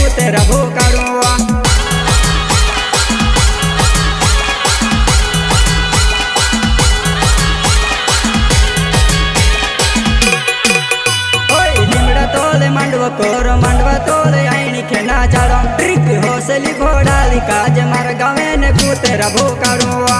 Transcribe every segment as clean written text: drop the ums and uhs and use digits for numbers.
कूते रभो काढ़ुआ मंडवा तोले आईनी खेना चाड़ो ट्रिक होसली घोड़ाली काज मार गावे ने कूते रभो काढ़ुआ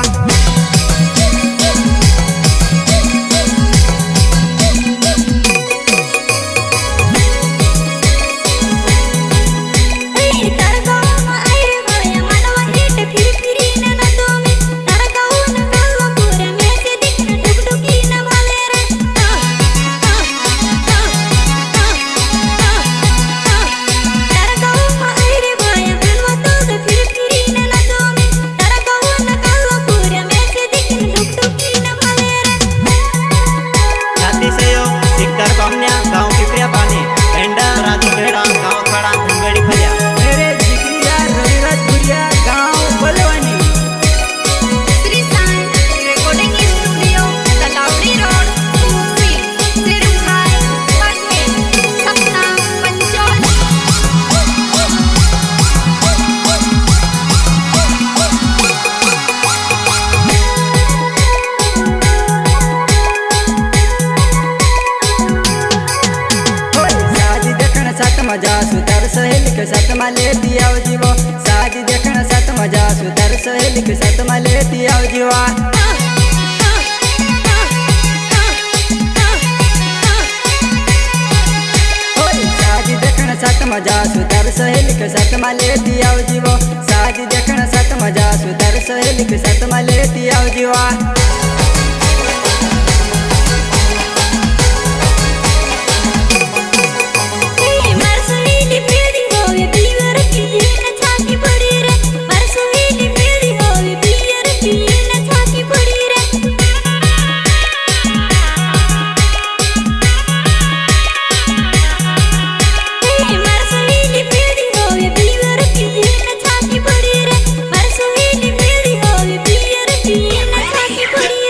मजा सुतर सहेली के साथ में लेती आओ जीवो शादी देखना साथ मजा सुतर सहेली के साथ में लेती आओ जीवा शादी देखना साथ मजा सुतर सहेली के साथ में लेती आओ जीवो शादी देखना साथ मजा सुतर सहेली के साथ में लेती आओ जीवा Pretty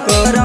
કરો